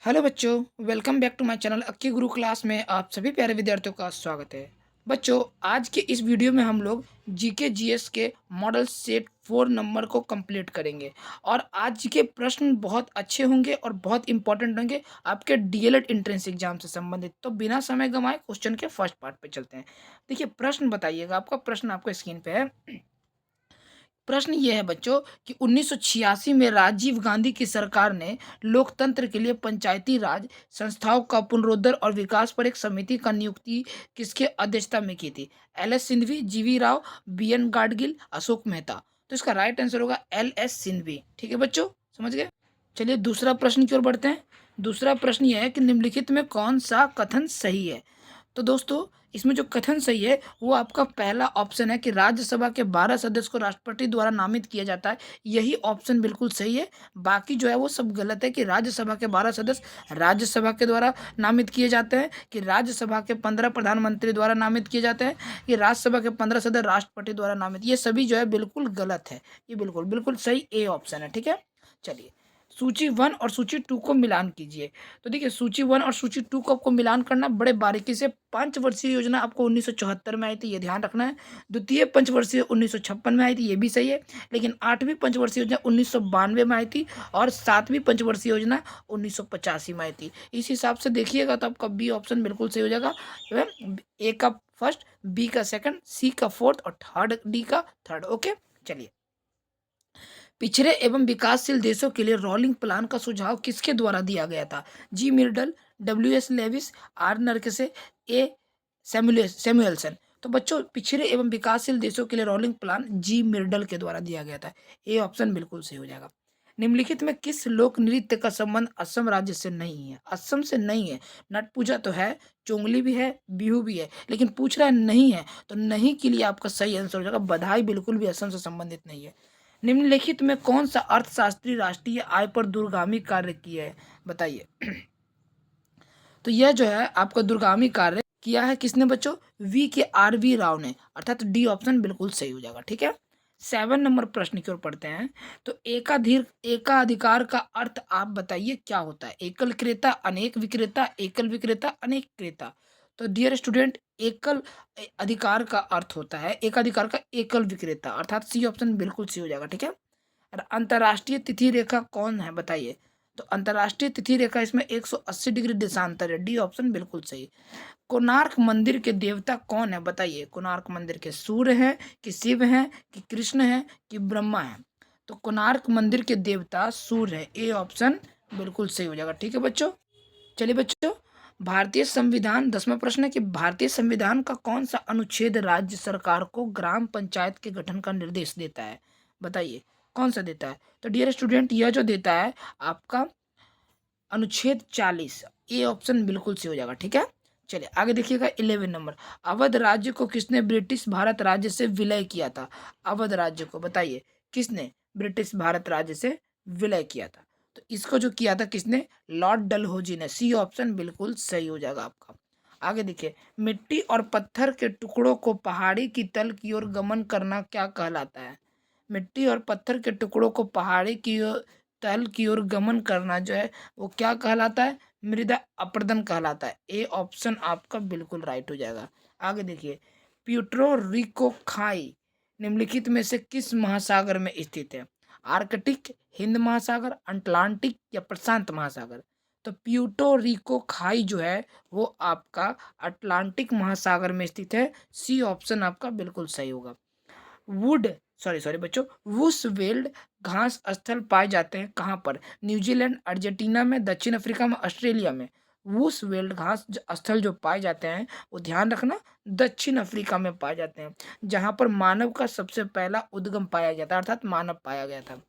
Hello बच्चों, welcome back to my channel Akki Guru class में आप सभी प्यारे विद्यार्थियों का स्वागत है। बच्चों, आज के इस वीडियो में हम लोग जीके जीएस के मॉडल सेट 4 नंबर को कंप्लीट करेंगे और आज के प्रश्न बहुत अच्छे होंगे और बहुत इंपॉर्टेंट होंगे आपके डीएलएड एंट्रेंस एग्जाम से संबंधित। तो बिना समय गंवाए क्वेश्चन के फर्स्ट पार्ट पे चलते हैं। देखिए, प्रश्न बताइएगा, आपका प्रश्न आपको स्क्रीन पे है। प्रश्न ये है बच्चों कि 1986 में राजीव गांधी की सरकार ने लोकतंत्र के लिए पंचायती राज संस्थाओं का पुनरुद्धरण और विकास पर एक समिति का नियुक्ति किसके अध्यक्षता में की थी? एल एस सिंघवी, जीवी राव, बी एन गाडगिल, अशोक मेहता। तो इसका राइट आंसर होगा एल एस सिंघवी। ठीक है बच्चों, समझ गए। चलिए दूसरा प्रश्न की ओर बढ़ते हैं। दूसरा प्रश्न यह है कि निम्नलिखित में कौन सा कथन सही है? तो दोस्तों, इसमें जो कथन सही है वो आपका पहला ऑप्शन है कि राज्यसभा के 12 सदस्य को राष्ट्रपति द्वारा नामित किया जाता है। यही ऑप्शन बिल्कुल सही है। बाकी जो है वो सब गलत है कि राज्यसभा के 12 सदस्य राज्यसभा के द्वारा नामित किए जाते हैं, कि राज्यसभा के 15 प्रधानमंत्री द्वारा नामित किए जाते हैं, कि राज्यसभा के 15 सदस्य राष्ट्रपति द्वारा नामित। ये सभी जो है बिल्कुल गलत है। ये बिल्कुल बिल्कुल सही ए ऑप्शन है। ठीक है, चलिए सूची 1 और सूची 2 को मिलान कीजिए। तो देखिए, सूची 1 और सूची 2 को आपको मिलान करना बड़े बारीकी से। पंचवर्षीय योजना आपको 1974 में आई थी, ये ध्यान रखना है। द्वितीय पंचवर्षीय 1956 में आई थी, ये भी सही है। लेकिन 8वीं पंचवर्षीय योजना 1992 में आई थी और 7वीं पंचवर्षीय योजना 1985 में आई थी। इस हिसाब से देखिएगा तो आपका बी ऑप्शन बिल्कुल सही हो जाएगा। ए का फर्स्ट, बी का सेकंड, सी का फोर्थ और थर्ड, डी का थर्ड। ओके, चलिए। पिछड़े एवं विकासशील देशों के लिए रोलिंग प्लान का सुझाव किसके द्वारा दिया गया था? G Myrdal, W S Lewis, R Nurkse, A Samuelson. तो बच्चों, पिछड़े एवं विकासशील देशों के लिए रोलिंग प्लान जी मिर्डल के द्वारा दिया गया था। ए ऑप्शन बिल्कुल सही हो जाएगा। निम्नलिखित में किस लोक नृत्य का संबंध असम राज्य से नहीं है? असम से नहीं है। नट पूजा तो है, चोंगली भी है, बिहू भी है, लेकिन पूछ रहा है नहीं है, तो नहीं के लिए आपका सही आंसर हो जाएगा बधाई। बिल्कुल भी असम से संबंधित नहीं है। निम्नलिखित में कौन सा अर्थशास्त्री राष्ट्रीय आय पर दूरगामी कार्य किया है? बताइए। तो यह जो है आपका दूरगामी कार्य किया है किसने बच्चों? वी के आर वी राव ने, अर्थात डी ऑप्शन बिल्कुल सही हो जाएगा। ठीक है, 7 नंबर प्रश्न की ओर पढ़ते हैं। तो एकाधिकार का अर्थ आप बताइए क्या होता है? एकल क्रेता, अनेक विक्रेता, एकल विक्रेता, अनेक क्रेता। तो डियर स्टूडेंट, एकल अधिकार का अर्थ होता है एकाधिकार का एकल विक्रेता, अर्थात सी ऑप्शन बिल्कुल सही हो जाएगा। ठीक है। और अंतर्राष्ट्रीय तिथि रेखा कौन है बताइए? तो अंतर्राष्ट्रीय तिथि रेखा इसमें 180 डिग्री देशांतर है। डी ऑप्शन बिल्कुल सही। कोणार्क मंदिर के देवता कौन है बताइए? कोणार्क मंदिर के सूर्य हैं, कि शिव हैं, कि कृष्ण हैं, कि ब्रह्मा हैं? तो कोणार्क मंदिर के देवता सूर्य है। ए ऑप्शन बिल्कुल सही हो जाएगा। ठीक है बच्चों, चलिए बच्चों, भारतीय संविधान 10वां प्रश्न है कि भारतीय संविधान का कौन सा अनुच्छेद राज्य सरकार को ग्राम पंचायत के गठन का निर्देश देता है? बताइए कौन सा देता है? तो डियर स्टूडेंट, यह जो देता है आपका अनुच्छेद 40। ए ऑप्शन बिल्कुल सही हो जाएगा। ठीक है, चलिए आगे देखिएगा। 11 नंबर, अवध राज्य को किसने ब्रिटिश भारत राज्य से विलय किया था? अवध राज्य को बताइए किसने ब्रिटिश भारत राज्य से विलय किया था? तो इसको जो किया था किसने? लॉर्ड डलहौजी ने। सी ऑप्शन बिल्कुल सही हो जाएगा आपका। आगे देखिए, मिट्टी और पत्थर के टुकड़ों को पहाड़ी की तल की ओर गमन करना क्या कहलाता है? मिट्टी और पत्थर के टुकड़ों को पहाड़ी की तल की ओर गमन करना जो है वो क्या कहलाता है? मृदा अपरदन कहलाता है। ए ऑप्शन आपका बिल्कुल राइट हो जाएगा। आगे देखिए, प्यूट्रो रिको खाई निम्नलिखित में से किस महासागर में स्थित है? आर्कटिक, हिंद महासागर, अटलांटिक या प्रशांत महासागर? तो प्यूटो रिको खाई जो है वो आपका अटलांटिक महासागर में स्थित है। सी ऑप्शन आपका बिल्कुल सही होगा। वुड सॉरी सॉरी बच्चों, वुसवेल्ड घास स्थल पाए जाते हैं कहाँ पर? न्यूजीलैंड, अर्जेंटीना में, दक्षिण अफ्रीका में, ऑस्ट्रेलिया में। वुसवेल्ड घास स्थल जो पाए जाते हैं वो ध्यान रखना दक्षिण अफ्रीका में पाए जाते हैं, जहाँ पर मानव का सबसे पहला उद्गम पाया गया था, अर्थात मानव पाया गया था।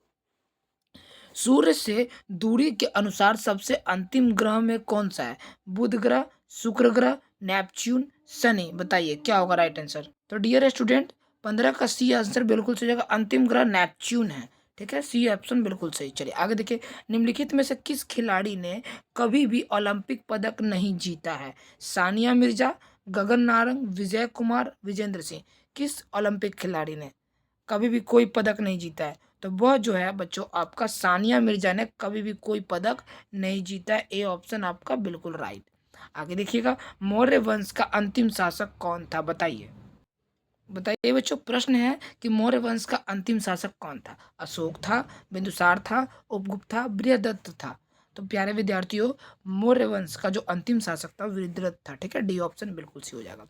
सूर्य से दूरी के अनुसार सबसे अंतिम ग्रह में कौन सा है? बुध ग्रह, शुक्र ग्रह, नेपच्यून, शनि। बताइए क्या होगा राइट आंसर? तो डियर स्टूडेंट, 15 का सी आंसर बिल्कुल सही जगह। अंतिम ग्रह नेपच्यून है। ठीक है, सी ऑप्शन बिल्कुल सही। चलिए आगे देखिए, निम्नलिखित में से किस खिलाड़ी ने कभी भी ओलंपिक पदक नहीं जीता है? सानिया मिर्जा, गगन नारंग, विजय कुमार, विजेंद्र सिंह। किस ओलंपिक खिलाड़ी ने कभी भी कोई पदक नहीं जीता है? तो वह जो है बच्चों आपका सानिया मिर्जा ने कभी भी कोई पदक नहीं जीता। ए ऑप्शन आपका बिल्कुल राइट। आगे देखिएगा, मौर्य वंश का अंतिम शासक कौन था? बताइए बताइए बच्चों, प्रश्न है कि मौर्य वंश का अंतिम शासक कौन था? अशोक था, बिंदुसार था, उपगुप्त था, बृहदत्त था। तो प्यारे विद्यार्थियों, मौर्य वंश का जो अंतिम शासक था बृहदत्त था। ठीक है, डी ऑप्शन बिल्कुल सही हो जाएगा।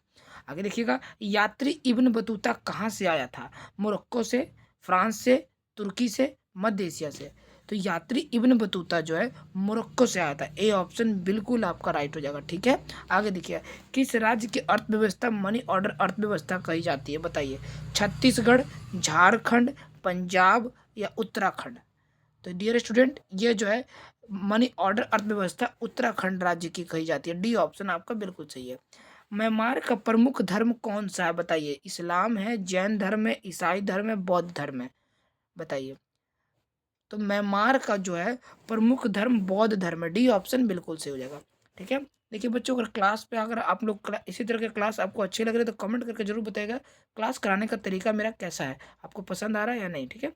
आगे देखिएगा, यात्री इब्न बतूता कहाँ से आया था? मोरक्को से, फ्रांस से, तुर्की से, मध्य एशिया से। तो यात्री इब्न बतूता जो है मोरक्को से आया था। ए ऑप्शन बिल्कुल आपका राइट हो जाएगा। ठीक है, आगे देखिए, किस राज्य की अर्थव्यवस्था मनी ऑर्डर अर्थव्यवस्था कही जाती है? बताइए, छत्तीसगढ़, झारखंड, पंजाब या उत्तराखंड? तो डियर स्टूडेंट, ये जो है मनी ऑर्डर अर्थव्यवस्था उत्तराखंड राज्य की कही जाती है। डी ऑप्शन आपका बिल्कुल सही है। म्यांमार का प्रमुख धर्म कौन सा है? बताइए, इस्लाम है, जैन धर्म है, ईसाई धर्म है, बौद्ध धर्म है? बताइए। तो म्यांमार का जो है प्रमुख धर्म बौद्ध धर्म है। डी ऑप्शन बिल्कुल सही हो जाएगा। ठीक है, देखिए बच्चों, अगर क्लास पे अगर आप लोग इसी तरह के क्लास आपको अच्छे लग रहे हैं तो कमेंट करके जरूर बताइएगा क्लास कराने का तरीका मेरा कैसा है, आपको पसंद आ रहा है या नहीं। ठीक है,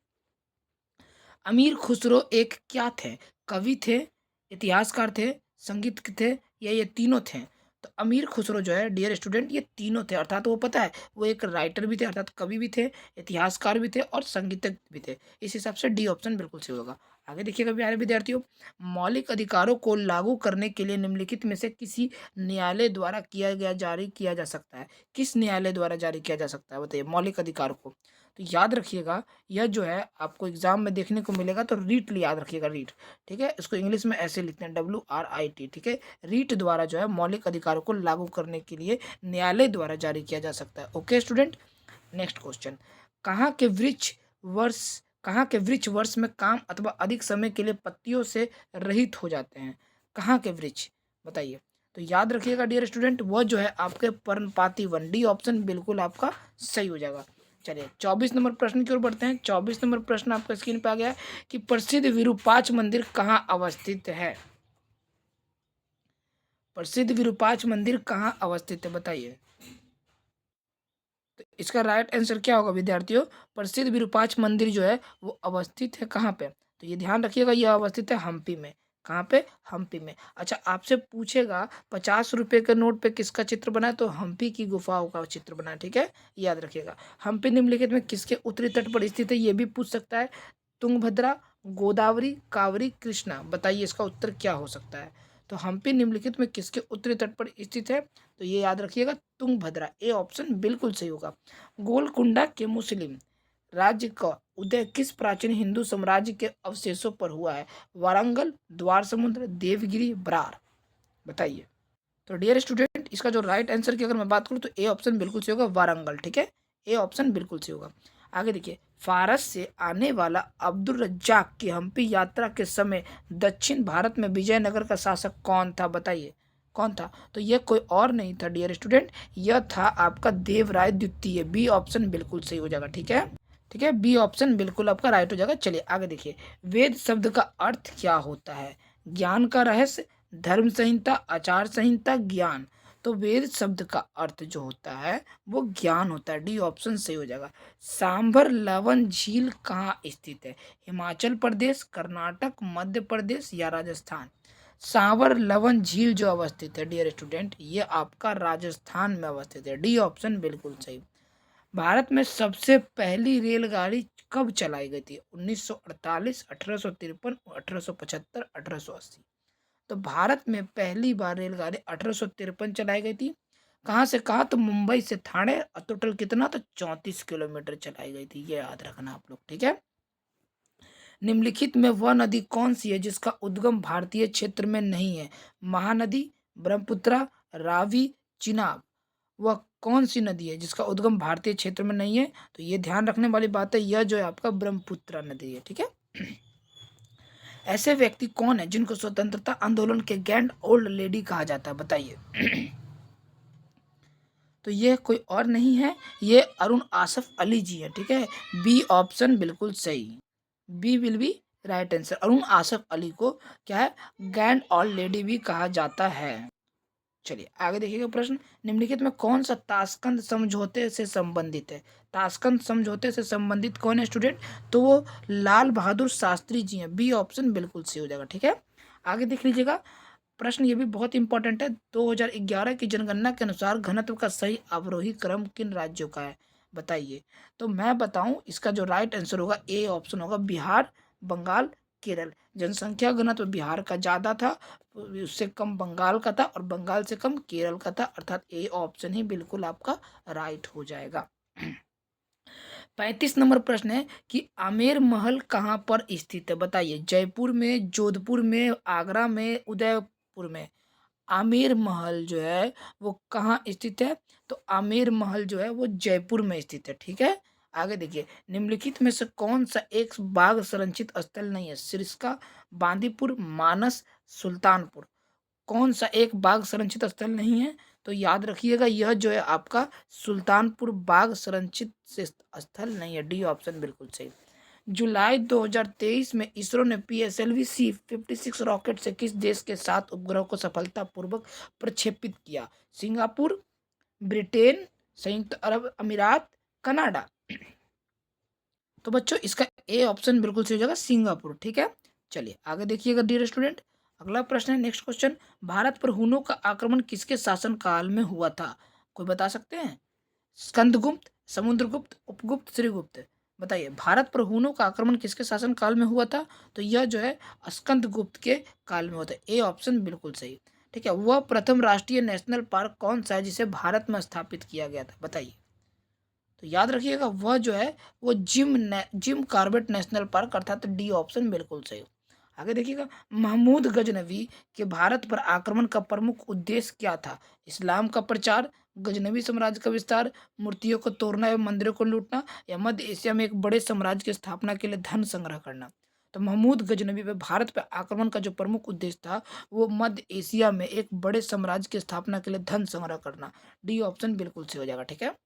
अमीर खुसरो एक क्या थे? कवि थे, इतिहासकार थे, संगीत थे, या ये तीनों थे? तो अमीर खुसरो जो है डियर स्टूडेंट ये तीनों थे, अर्थात वो पता है वो एक राइटर भी थे, अर्थात कवि भी थे, इतिहासकार भी थे और संगीतज्ञ भी थे। इस हिसाब से डी ऑप्शन बिल्कुल सही होगा। आगे देखिएगा प्यारे विद्यार्थियों, मौलिक अधिकारों को लागू करने के लिए निम्नलिखित में से किसी न्यायालय द्वारा जारी किया जा सकता है? किस न्यायालय द्वारा जारी किया जा सकता है? बताइए, मौलिक अधिकारों को। तो याद रखिएगा, यह जो है आपको एग्जाम में देखने को मिलेगा, तो रीट याद रखिएगा, रीट। ठीक है, इसको इंग्लिश में ऐसे लिखते हैं, WRIT। ठीक है, रीट द्वारा जो है मौलिक अधिकारों को लागू करने के लिए न्यायालय द्वारा जारी किया जा सकता है। ओके स्टूडेंट, नेक्स्ट क्वेश्चन, कहाँ के वृक्ष वर्ष कहाँ के वृक्ष वर्ष में काम अथवा अधिक समय के लिए पत्तियों से रहित हो जाते हैं? कहाँ के वृक्ष? बताइए। तो याद रखिएगा डियर स्टूडेंट, वह जो है आपके पर्णपाती वन। डी ऑप्शन बिल्कुल आपका सही हो जाएगा। चलिए 24 नंबर प्रश्न की ओर बढ़ते हैं। 24 नंबर प्रश्न आपका स्क्रीन पे आ गया है कि प्रसिद्ध विरूपाक्ष मंदिर कहाँ अवस्थित है? प्रसिद्ध विरूपाक्ष मंदिर कहाँ अवस्थित है? बताइए। तो इसका राइट आंसर क्या होगा विद्यार्थियों? प्रसिद्ध विरूपाक्ष मंदिर जो है वो अवस्थित है कहाँ पे? तो ये ध्यान रखिएगा, ये अवस्थित है हम्पी में। कहाँ पे? हम्पी में। अच्छा, आपसे पूछेगा 50 रुपए के नोट पे किसका चित्र बना है? तो हम्पी की गुफाओं का चित्र बना है। ठीक है, याद रखिएगा। हम्पी निम्नलिखित में किसके उत्तरी तट पर स्थित है? ये भी पूछ सकता है। तुंगभद्रा, गोदावरी, कावरी, कृष्णा? बताइए इसका उत्तर क्या हो सकता है? तो हम्पी निम्नलिखित में किसके उत्तरी तट पर स्थित है? तो ये याद रखिएगा, तुंगभद्रा। ए ऑप्शन बिल्कुल सही होगा। गोलकुंडा के मुस्लिम राज्य का उदय किस प्राचीन हिंदू साम्राज्य के अवशेषों पर हुआ है? वारंगल, द्वार समुद्र, देवगिरी, बरार? बताइए। तो डियर स्टूडेंट, इसका जो राइट आंसर की अगर मैं बात करूँ तो ए ऑप्शन बिल्कुल सही होगा, वारंगल। ठीक है, ए ऑप्शन बिल्कुल सही होगा। आगे देखिए, फारस से आने वाला अब्दुल रज्जाक की हम्पी यात्रा के समय दक्षिण भारत में विजयनगर का शासक कौन था? बताइए कौन था? तो यह कोई और नहीं था डियर स्टूडेंट, यह था आपका देवराय द्वितीय। बी ऑप्शन बिल्कुल सही हो जाएगा। ठीक है, ठीक है, बी ऑप्शन बिल्कुल आपका राइट हो जाएगा। चलिए आगे देखिए, वेद शब्द का अर्थ क्या होता है? ज्ञान का रहस्य, धर्म संहिता, आचार संहिता, ज्ञान? तो वेद शब्द का अर्थ जो होता है वो ज्ञान होता है। डी ऑप्शन सही हो जाएगा। सांभर लवन झील कहाँ स्थित है? हिमाचल प्रदेश, कर्नाटक, मध्य प्रदेश या राजस्थान? सांवर लवन झील जो अवस्थित है डियर स्टूडेंट, ये आपका राजस्थान में अवस्थित है। डी ऑप्शन बिल्कुल सही। भारत में सबसे पहली रेलगाड़ी कब चलाई गई थी? 1948, 1853, 1875, 1880? तो भारत में पहली बार रेलगाड़ी 1853 चलाई गई थी। कहाँ से कहाँ? तो मुंबई से ठाणे। और टोटल कितना? तो 34 किलोमीटर चलाई गई थी। ये याद रखना आप लोग। ठीक है, निम्नलिखित में वह नदी कौन सी है जिसका उद्गम भारतीय क्षेत्र में नहीं है? महानदी, ब्रह्मपुत्रा, रावी, चिनाब? वह कौन सी नदी है जिसका उद्गम भारतीय क्षेत्र में नहीं है? तो ये ध्यान रखने वाली बात है, यह जो है आपका ब्रह्मपुत्रा नदी है। ठीक है, ऐसे व्यक्ति कौन है जिनको स्वतंत्रता आंदोलन के ग्रैंड ओल्ड लेडी कहा जाता है? बताइए। तो ये कोई और नहीं है, ये अरुण आसफ अली जी है। ठीक है, बी ऑप्शन बिल्कुल सही, B will be right answer. Arun Asaf Ali को क्या है? ग्रैंड ओल्ड लेडी भी कहा जाता है। चलिए आगे देखिएगा प्रश्न, निम्नलिखित में कौन सा ताशकंद समझौते से संबंधित है? ताशकंद समझौते से संबंधित कौन है स्टूडेंट? तो वो लाल बहादुर शास्त्री जी हैं। बी ऑप्शन बिल्कुल सही हो जाएगा। ठीक है, आगे देख लीजिएगा प्रश्न, ये भी बहुत इंपॉर्टेंट है। 2011 की जनगणना के अनुसार घनत्व का सही अवरोही क्रम किन राज्यों का है? बताइए। तो मैं बताऊं, इसका जो राइट आंसर होगा ए ऑप्शन होगा, बिहार, बंगाल, केरल। जनसंख्या घनत्व बिहार का ज़्यादा था, उससे कम बंगाल का था, और बंगाल से कम केरल का था, अर्थात ए ऑप्शन ही बिल्कुल आपका राइट हो जाएगा। 35 नंबर प्रश्न है कि आमेर महल कहाँ पर स्थित है? बताइए। जयपुर में, जोधपुर में, आगरा में, उदयपुर में। आमेर महल जो है वो कहाँ स्थित है? तो आमेर महल जो है वो जयपुर में स्थित है। ठीक है, आगे देखिए, निम्नलिखित में से कौन सा एक बाघ संरक्षित स्थल नहीं है? सिरसा, बांदीपुर, मानस, सुल्तानपुर। कौन सा एक बाघ संरक्षित स्थल नहीं है? तो याद रखिएगा, यह जो है आपका सुल्तानपुर बाघ संरक्षित स्थल नहीं है। डी ऑप्शन बिल्कुल सही। जुलाई 2023 में इसरो ने PSLV C-56 रॉकेट से किस देश के 7 उपग्रहों को सफलतापूर्वक प्रक्षेपित किया? सिंगापुर, ब्रिटेन, संयुक्त अरब अमीरात, कनाडा। तो बच्चों इसका ए ऑप्शन बिल्कुल सही हो जाएगा, सिंगापुर। ठीक है, चलिए आगे देखिएगा डियर स्टूडेंट, अगला प्रश्न है, नेक्स्ट क्वेश्चन, भारत पर हुनों का आक्रमण किसके शासन काल में हुआ था? कोई बता सकते हैं? स्कंदगुप्त, समुद्रगुप्त, उपगुप्त, श्रीगुप्त। बताइए, भारत पर हुनों का आक्रमण किसके शासन काल में हुआ था? तो यह जो है स्कंदगुप्त के काल में होता है। ए ऑप्शन बिल्कुल सही। ठीक है, वह प्रथम राष्ट्रीय नेशनल पार्क कौन सा है जिसे भारत में स्थापित किया गया था? बताइए। तो याद रखिएगा, वह जो है वो जिम कॉर्बेट नेशनल पार्क, अर्थात डी ऑप्शन बिल्कुल सही। आगे देखिएगा, महमूद गजनवी के भारत पर आक्रमण का प्रमुख उद्देश्य क्या था? इस्लाम का प्रचार, गजनवी साम्राज्य का विस्तार, मूर्तियों को तोड़ना एवं मंदिरों को लूटना, या मध्य एशिया में एक बड़े साम्राज्य की स्थापना के लिए धन संग्रह करना। तो महमूद गजनवी पे भारत पर आक्रमण का जो प्रमुख उद्देश्य था वो मध्य एशिया में एक बड़े साम्राज्य की स्थापना के लिए धन संग्रह करना। डी ऑप्शन बिल्कुल सही हो जाएगा। ठीक है,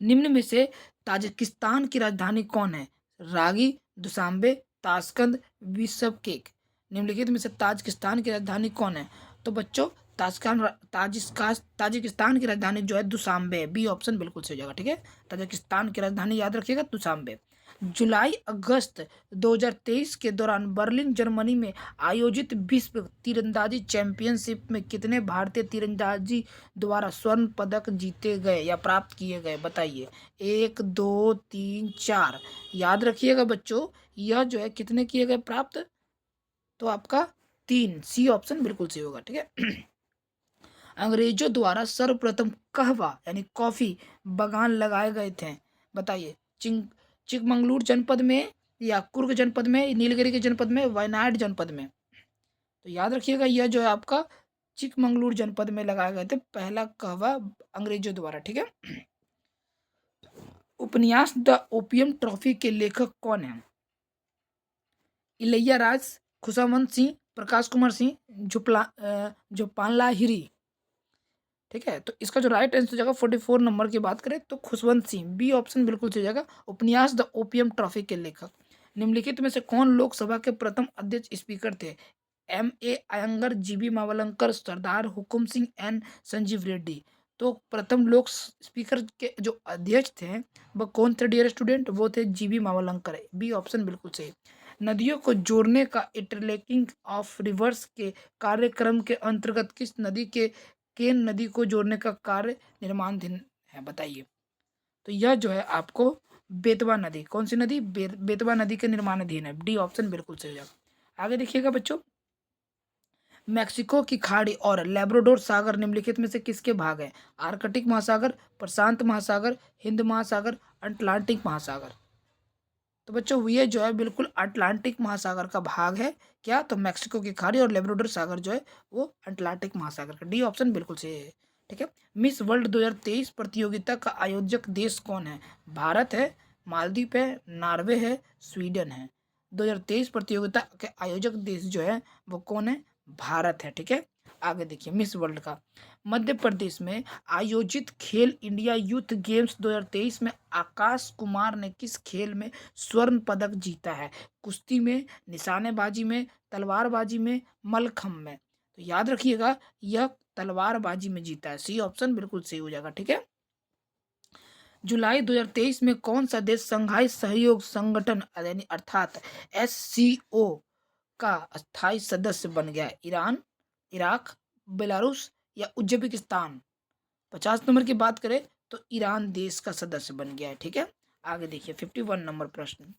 निम्न में से ताजिकिस्तान की राजधानी कौन है? रागी, दुशांबे, ताशकंद, बिशकेक। निम्नलिखित में से ताजिकिस्तान की राजधानी कौन है? तो बच्चों ताजिकिस्तान की राजधानी जो है दुशांबे है। बी ऑप्शन बिल्कुल सही हो जाएगा। ठीक है, ताजिकिस्तान की राजधानी याद रखिएगा, दुशांबे। जुलाई अगस्त 2023 के दौरान बर्लिन जर्मनी में आयोजित विश्व तीरंदाजी चैंपियनशिप में कितने भारतीय तीरंदाजी द्वारा स्वर्ण पदक जीते गए या प्राप्त किए गए? बताइए। 1, 2, 3, 4। याद रखिएगा बच्चों, यह जो है कितने किए गए प्राप्त? तो आपका 3। सी ऑप्शन बिल्कुल सही होगा। ठीक है, अंग्रेजों द्वारा सर्वप्रथम कहवा यानी कॉफी बागान लगाए गए थे? बताइए। चिकमंगलूर जनपद में, या कुर्ग जनपद में, नीलगिरी के जनपद में, वायनाड जनपद में। तो याद रखिएगा, यह जो है आपका चिकमंगलूर जनपद में लगाए गए थे पहला कहवा अंग्रेजों द्वारा। ठीक है, उपन्यास द ओपियम ट्रॉफी के लेखक कौन है? इलैया राज, खुशावंत सिंह, प्रकाश कुमार सिंह, जोपान लाहिरी। ठीक है, तो इसका जो राइट आंसर हो जाएगा 44 नंबर की बात करें तो खुशवंत सिंह। बी ऑप्शन बिल्कुल सही हो जाएगा, उपन्यास द ओपियम ट्रॉफी के लेखक। निम्नलिखित में से कौन लोकसभा के प्रथम अध्यक्ष स्पीकर थे? M.A. अयंगर, GB मावलंकर, सरदार हुकुम सिंह, N. संजीव रेड्डी। तो प्रथम लोक स्पीकर के जो अध्यक्ष थे वो कौन थे डियर स्टूडेंट? वो थे GB मावलंकर। बी ऑप्शन बिल्कुल सही। नदियों को जोड़ने का इंटरलिंकिंग ऑफ रिवर्स के कार्यक्रम के अंतर्गत किस नदी के केन नदी को जोड़ने का कार्य निर्माणाधीन है? बताइए। तो यह जो है आपको बेतवा नदी, कौन सी नदी? बेतवा नदी के निर्माणाधीन है। डी ऑप्शन बिल्कुल सही हो जाएगा। आगे देखिएगा बच्चों, मैक्सिको की खाड़ी और लेब्राडोर सागर निम्नलिखित में से किसके भाग है? आर्कटिक महासागर, प्रशांत महासागर, हिंद महासागर, अटलांटिक महासागर। तो बच्चों ये जो है बिल्कुल अटलांटिक महासागर का भाग है। क्या? तो मैक्सिको की खाड़ी और लेब्राडोर सागर जो है वो अटलांटिक महासागर का। डी ऑप्शन बिल्कुल सही है। ठीक है, मिस वर्ल्ड 2023 प्रतियोगिता का आयोजक देश कौन है? भारत है, मालदीव है, नॉर्वे है, स्वीडन है। 2023 प्रतियोगिता के आयोजक देश जो है वो कौन है? भारत है। ठीक है, आगे देखिए, मिस वर्ल्ड का मध्य प्रदेश में आयोजित खेल इंडिया यूथ गेम्स 2023 में आकाश कुमार ने किस खेल में स्वर्ण पदक जीता है? कुश्ती में, निशानेबाजी में, तलवारबाजी में, मलखम में। तो याद रखिएगा यह तलवारबाजी में जीता है। सी ऑप्शन बिल्कुल सही हो जाएगा। ठीक है। जुलाई 2023 में कौन सा देश संघाई सहयोग संगठन यानी अर्थात SCO का स्थायी सदस्य बन गया? ईरान, इराक, बेलारूस या उज्बेकिस्तान? 50 नंबर की बात करें तो ईरान देश का सदस्य बन गया है। ठीक है। आगे देखिए 51 नंबर प्रश्न।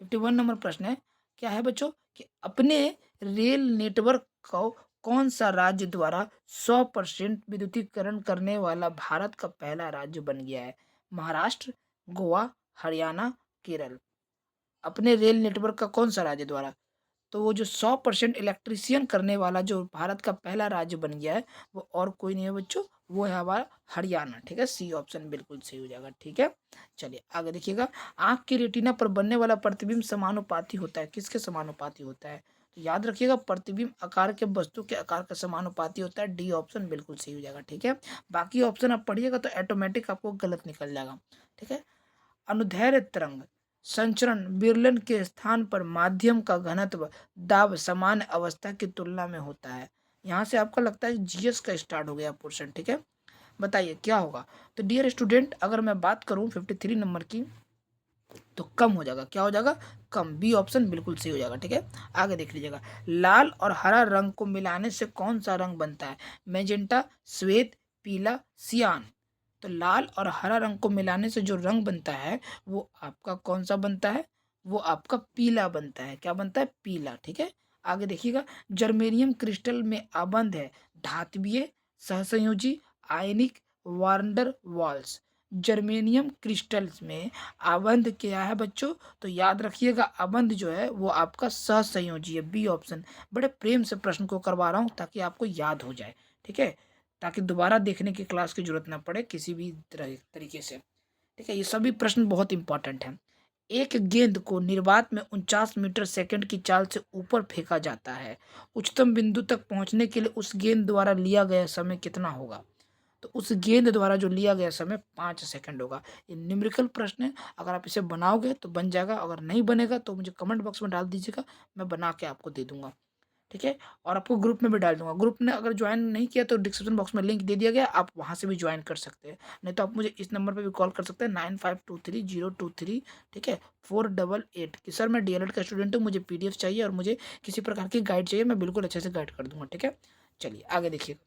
51 नंबर प्रश्न है, क्या है बच्चों कि अपने रेल नेटवर्क को कौन सा राज्य द्वारा 100% विद्युतीकरण करने वाला भारत का पहला राज्य बन गया है? महाराष्ट्र, गोवा, हरियाणा, केरल। अपने रेल नेटवर्क का कौन सा राज्य द्वारा? तो वो जो 100% इलेक्ट्रिशियन करने वाला जो भारत का पहला राज्य बन गया है वो और कोई नहीं है बच्चों, वो है हमारा हरियाणा। ठीक है। सी ऑप्शन बिल्कुल सही हो जाएगा। ठीक है। चलिए आगे देखिएगा, आंख की रेटिना पर बनने वाला प्रतिबिंब समानुपाती होता है? किसके समानुपाती होता है? तो याद रखिएगा प्रतिबिंब आकार के वस्तु के आकार का समानुपाती होता है। डी ऑप्शन बिल्कुल सही हो जाएगा। ठीक है। बाकी ऑप्शन आप पढ़िएगा तो ऑटोमेटिक आपको गलत निकल जाएगा। ठीक है। अनुदैर्ध्य तरंग संचरण विरलन के स्थान पर माध्यम का घनत्व दाब सामान्य अवस्था की तुलना में होता है। यहाँ से आपका लगता है GS का स्टार्ट हो गया पोर्शन। ठीक है। बताइए क्या होगा? तो डियर स्टूडेंट अगर मैं बात करूँ 53 नंबर की तो कम हो जाएगा। क्या हो जाएगा? कम। बी ऑप्शन बिल्कुल सही हो जाएगा। ठीक है। आगे देख लीजिएगा, लाल और हरा रंग को मिलाने से कौन सा रंग बनता है? मैजेंटा, श्वेत, पीला, सियान। तो लाल और हरा रंग को मिलाने से जो रंग बनता है वो आपका कौन सा बनता है? वो आपका पीला बनता है। क्या बनता है? पीला। ठीक है। आगे देखिएगा, जर्मेनियम क्रिस्टल में आबंध है धात्वीय, सहसंयोजी, आयनिक, वार्डर वॉल्स। जर्मेनियम क्रिस्टल्स में आबंध क्या है बच्चों? तो याद रखिएगा आबंध जो है वो आपका सहसंयोजी है। B option. बड़े प्रेम से प्रश्न को करवा रहा हूँ ताकि आपको याद हो जाए। ठीक है। ताकि दोबारा देखने की क्लास की जरूरत ना पड़े किसी भी तरीके से। ठीक है। ये सभी प्रश्न बहुत इंपॉर्टेंट हैं। एक गेंद को निर्वात में 49 मीटर सेकंड की चाल से ऊपर फेंका जाता है। उच्चतम बिंदु तक पहुंचने के लिए उस गेंद द्वारा लिया गया समय कितना होगा? तो उस गेंद द्वारा जो लिया गया समय 5 सेकंड होगा। ये न्यूमेरिकल प्रश्न है। अगर आप इसे बनाओगे तो बन जाएगा, अगर नहीं बनेगा तो मुझे कमेंट बॉक्स में डाल दीजिएगा, मैं बना के आपको दे दूंगा। ठीक है। और आपको ग्रुप में भी डाल दूंगा। ग्रुप ने अगर ज्वाइन नहीं किया तो डिस्क्रिप्शन बॉक्स में लिंक दे दिया गया, आप वहां से भी ज्वाइन कर सकते हैं। नहीं तो आप मुझे इस नंबर पे भी कॉल कर सकते हैं 9523 023। ठीक है 488 कि सर मैं DLED का स्टूडेंट हूँ, मुझे PDF चाहिए और मुझे किसी प्रकार की गाइड चाहिए, मैं बिल्कुल अच्छे से गाइड कर दूंगा। ठीक है। चलिए आगे देखिए,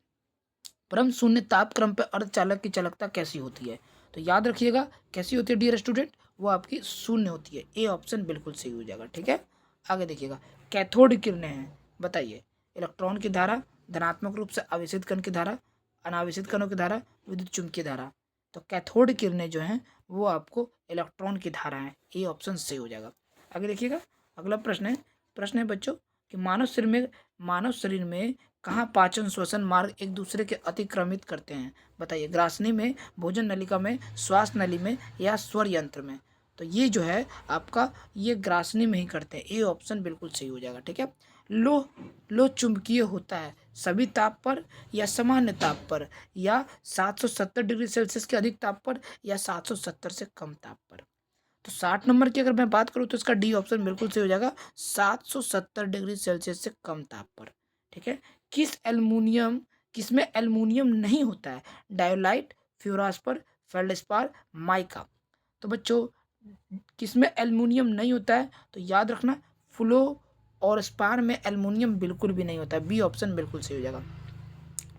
परम शून्य ताप क्रम पर अर्धचालक की चालकता कैसी होती है? तो याद रखिएगा कैसी होती है डियर स्टूडेंट, वो आपकी शून्य होती है। ए ऑप्शन बिल्कुल सही हो जाएगा। ठीक है। आगे देखिएगा, कैथोड किरणें हैं, बताइए। इलेक्ट्रॉन की धारा, धनात्मक रूप से आवेशित कण की धारा, अनावेशित कणों की धारा, विद्युत चुम्बकीय धारा। तो कैथोड किरणें जो हैं वो आपको इलेक्ट्रॉन की धारा है। ए ऑप्शन सही हो जाएगा। आगे देखिएगा, अगला प्रश्न है बच्चों कि मानव शरीर में कहाँ पाचन श्वसन मार्ग एक दूसरे के अतिक्रमित करते हैं? बताइए, ग्रासनी में, भोजन नलिका में, श्वास नली में या स्वर यंत्र में? तो ये जो है आपका ये ग्रासनी में ही करते हैं। ए ऑप्शन बिल्कुल सही हो जाएगा। ठीक है। लोह चुंबकीय होता है सभी ताप पर या सामान्य ताप पर या 770 डिग्री सेल्सियस के अधिक ताप पर या 770 से कम ताप पर? तो 60 नंबर की अगर मैं बात करूँ तो इसका डी ऑप्शन बिल्कुल सही हो जाएगा 770 डिग्री सेल्सियस से कम ताप पर। ठीक है। किसमें एल्युमिनियम नहीं होता है? डायोलाइट, फ्लोरास्पर, फेल्डस्पार, माइका। तो बच्चों किसमें एल्युमिनियम नहीं होता है? तो याद रखना फ्लो और स्पार में एल्युमिनियम बिल्कुल भी नहीं होता है। बी ऑप्शन बिल्कुल सही हो जाएगा।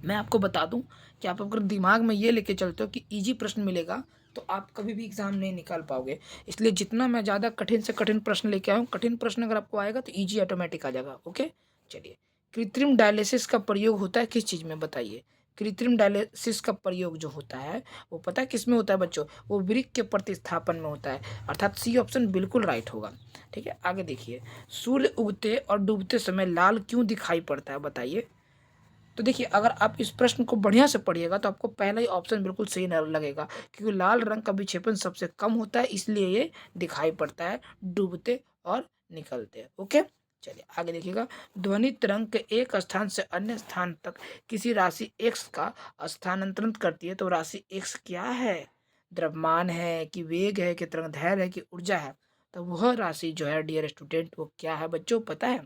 मैं आपको बता दूं कि आप अगर दिमाग में ये लेके चलते हो कि इजी प्रश्न मिलेगा तो आप कभी भी एग्जाम नहीं निकाल पाओगे। इसलिए जितना मैं ज़्यादा कठिन से कठिन प्रश्न लेके आया हूँ, कठिन प्रश्न अगर आपको आएगा तो इजी ऑटोमेटिक आ जाएगा। ओके। चलिए, कृत्रिम डायलिसिस का प्रयोग होता है किस चीज़ में? बताइए। कृत्रिम डायलिसिस का प्रयोग जो होता है वो पता है किस में होता है बच्चों? वो वृक्क के प्रतिस्थापन में होता है, अर्थात सी ऑप्शन बिल्कुल राइट होगा। ठीक है। आगे देखिए, सूर्य उगते और डूबते समय लाल क्यों दिखाई पड़ता है? बताइए। तो देखिए अगर आप इस प्रश्न को बढ़िया से पढ़िएगा तो आपको पहला ही ऑप्शन बिल्कुल सही न लगेगा, क्योंकि लाल रंग का विक्षेपण सबसे कम होता है इसलिए ये दिखाई पड़ता है डूबते और निकलते। ओके। चलिए आगे देखिएगा, ध्वनि तरंग के एक स्थान से अन्य स्थान तक किसी राशि x का स्थानांतरण करती है, तो राशि x क्या है? द्रव्यमान है कि वेग है कि तरंग दैर्ध्य है कि ऊर्जा है? तो वह राशि जो है डियर स्टूडेंट वो क्या है बच्चों, पता है?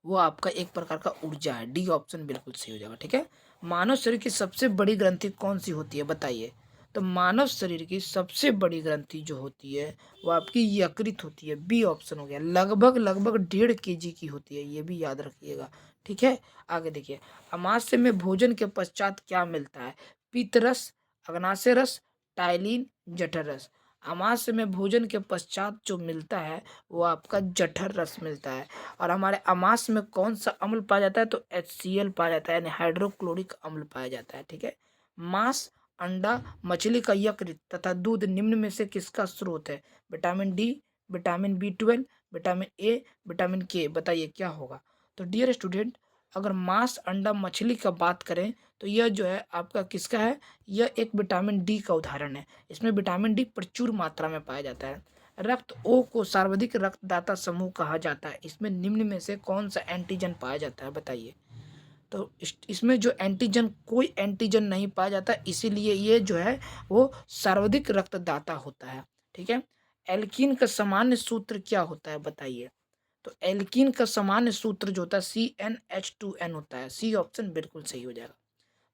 वो आपका एक प्रकार का ऊर्जा है। डी ऑप्शन बिल्कुल सही हो जाएगा। ठीक है, मानव शरीर की सबसे बड़ी ग्रंथि कौन सी होती है बताइए। तो मानव शरीर की सबसे बड़ी ग्रंथि जो होती है वो आपकी यकृत होती है। बी ऑप्शन हो गया। लगभग लगभग 1.5 kg की होती है, ये भी याद रखिएगा। ठीक है, आगे देखिए, अमाशय में भोजन के पश्चात क्या मिलता है। पित्तरस, अग्नाशय रस, टाइलिन, जठर रस। अमाशय में भोजन के पश्चात जो मिलता है वो आपका जठर रस मिलता है। और हमारे अमाशय में कौन सा अम्ल पाया जाता है, तो HCl पाया जाता है, यानी हाइड्रोक्लोरिक अम्ल पाया जाता है। ठीक है, मांस, अंडा, मछली का यकृत तथा दूध निम्न में से किसका स्रोत है। Vitamin D, vitamin B12, vitamin A, vitamin के, बताइए क्या होगा। तो डियर स्टूडेंट, अगर मांस, अंडा, मछली का बात करें तो यह जो है आपका किसका है, यह एक विटामिन डी का उदाहरण है। इसमें विटामिन डी प्रचुर मात्रा में पाया जाता है। रक्त ओ को सर्वाधिक रक्तदाता समूह कहा जाता है। इसमें निम्न में से कौन सा एंटीजन पाया जाता है बताइए। तो इसमें जो एंटीजन, कोई एंटीजन नहीं पाया जाता, इसीलिए ये जो है वो सर्वाधिक रक्तदाता होता है। ठीक है, एल्कीन का सामान्य सूत्र क्या होता है बताइए। तो एल्कीन का सामान्य सूत्र जो होता है CnH2n होता है। सी ऑप्शन बिल्कुल सही हो जाएगा।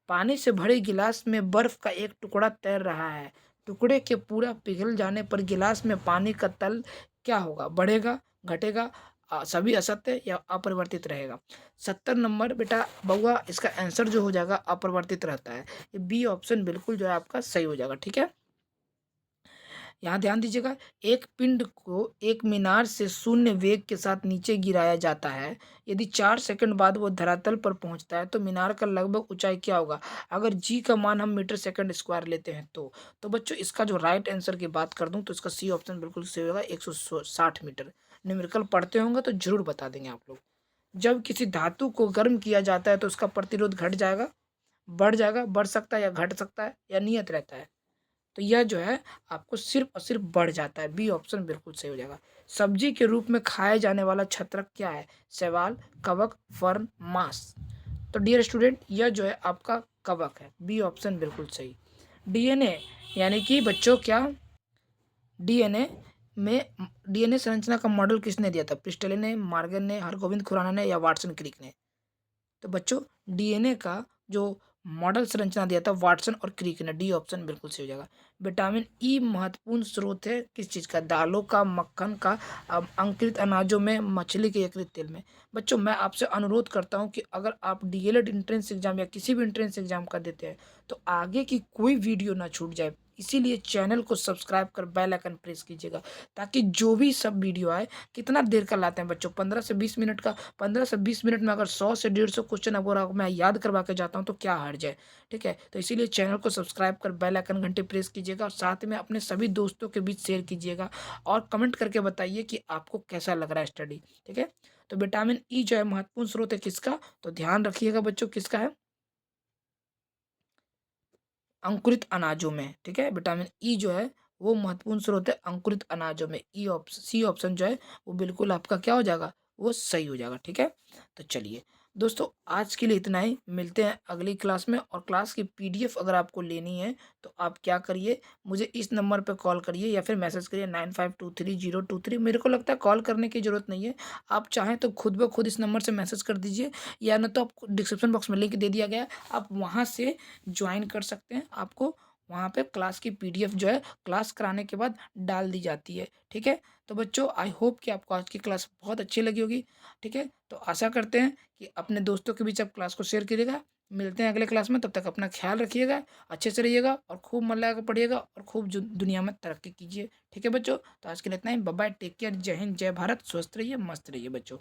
पानी से भरे गिलास में बर्फ का एक टुकड़ा तैर रहा है। टुकड़े के पूरा पिघल जाने पर गिलास में पानी का तल क्या होगा, बढ़ेगा, घटेगा, सभी असत्य या अपरिवर्तित रहेगा। 70 नंबर बेटा बउआ, इसका आंसर जो हो जाएगा अपरिवर्तित रहता है। ये बी ऑप्शन बिल्कुल जो है आपका सही हो जाएगा। ठीक है, यहाँ ध्यान दीजिएगा, एक पिंड को एक मीनार से शून्य वेग के साथ नीचे गिराया जाता है। यदि 4 सेकंड बाद वो धरातल पर पहुंचता है तो मीनार का लगभग ऊंचाई क्या होगा। अगर जी का मान हम मीटर सेकंड स्क्वायर लेते हैं तो बच्चों इसका जो राइट आंसर की बात कर दूं तो इसका सी ऑप्शन बिल्कुल सही होगा, 160 मीटर। न्यूमेरिकल पढ़ते होंगे तो जरूर बता देंगे आप लोग। जब किसी धातु को गर्म किया जाता है तो उसका प्रतिरोध घट जाएगा, बढ़ जाएगा, बढ़ सकता है या घट सकता है या नियत रहता है। तो यह जो है आपको सिर्फ और सिर्फ बढ़ जाता है। बी ऑप्शन बिल्कुल सही हो जाएगा। सब्जी के रूप में खाए जाने वाला छत्रक क्या है, शैवाल, कवक, फर्न, मांस। तो डियर स्टूडेंट, यह जो है आपका कवक है। बी ऑप्शन बिल्कुल सही। डीएनए यानी कि बच्चों क्या, डीएनए में डीएनए संरचना का मॉडल किसने दिया था, प्रिस्टले ने, मार्गन ने, हरगोविंद खुराना ने या वाटसन क्रिक ने। तो बच्चों डीएनए का जो मॉडल संरचना दिया था वाटसन और क्रिक ने। डी ऑप्शन बिल्कुल सही हो जाएगा। विटामिन ई महत्वपूर्ण स्रोत है किस चीज़ का, दालों का, मक्खन का, अंकुरित अनाजों में, मछली के यकृत तेल में। बच्चों मैं आपसे अनुरोध करता हूं कि अगर आप डीएलएड एंट्रेंस एग्जाम या किसी भी एंट्रेंस एग्जाम का देते हैं तो आगे की कोई वीडियो ना छूट जाए, इसीलिए चैनल को सब्सक्राइब कर बेल आइकन प्रेस कीजिएगा ताकि जो भी सब वीडियो आए, कितना देर का लाते हैं बच्चों, 15 से 20 मिनट का, 15 से 20 मिनट में अगर 100 से 150 क्वेश्चन अगर मैं याद करवा के जाता हूँ तो क्या हर्ज है। ठीक है, तो इसीलिए चैनल को सब्सक्राइब कर बेल आइकन घंटे प्रेस कीजिएगा और साथ में अपने सभी दोस्तों के बीच शेयर कीजिएगा और कमेंट करके बताइए कि आपको कैसा लग रहा है स्टडी। ठीक है, तो विटामिन ई जो है महत्वपूर्ण स्रोत है किसका, तो ध्यान रखिएगा बच्चों किसका है, अंकुरित अनाजों में। ठीक है, विटामिन ई जो है वो महत्वपूर्ण स्रोत है अंकुरित अनाजों में। ई ऑप्शन, सी ऑप्शन जो है वो बिल्कुल आपका क्या हो जाएगा, वो सही हो जाएगा। ठीक है, तो चलिए दोस्तों आज के लिए इतना ही, मिलते हैं अगली क्लास में। और क्लास की पीडीएफ अगर आपको लेनी है तो आप क्या करिए, मुझे इस नंबर पर कॉल करिए या फिर मैसेज करिए 95230223। मेरे को लगता है कॉल करने की ज़रूरत नहीं है, आप चाहें तो खुद ब खुद इस नंबर से मैसेज कर दीजिए, या न तो आपको डिस्क्रिप्शन बॉक्स में लिंक दे दिया गया है, आप वहाँ से ज्वाइन कर सकते हैं। आपको वहाँ पे क्लास की पीडीएफ जो है क्लास कराने के बाद डाल दी जाती है। ठीक है, तो बच्चों आई होप कि आपको आज की क्लास बहुत अच्छी लगी होगी। ठीक है, तो आशा करते हैं कि अपने दोस्तों के बीच आप क्लास को शेयर करिएगा। मिलते हैं अगले क्लास में, तब तक अपना ख्याल रखिएगा, अच्छे से रहिएगा और खूब मन लगा कर पढ़िएगा और खूब दुनिया में तरक्की कीजिए। ठीक है बच्चों, तो आज के लिए इतना ही। बाय बाय, टेक केयर, जय हिंद, जय भारत, स्वस्थ रहिए, मस्त रहिए बच्चों।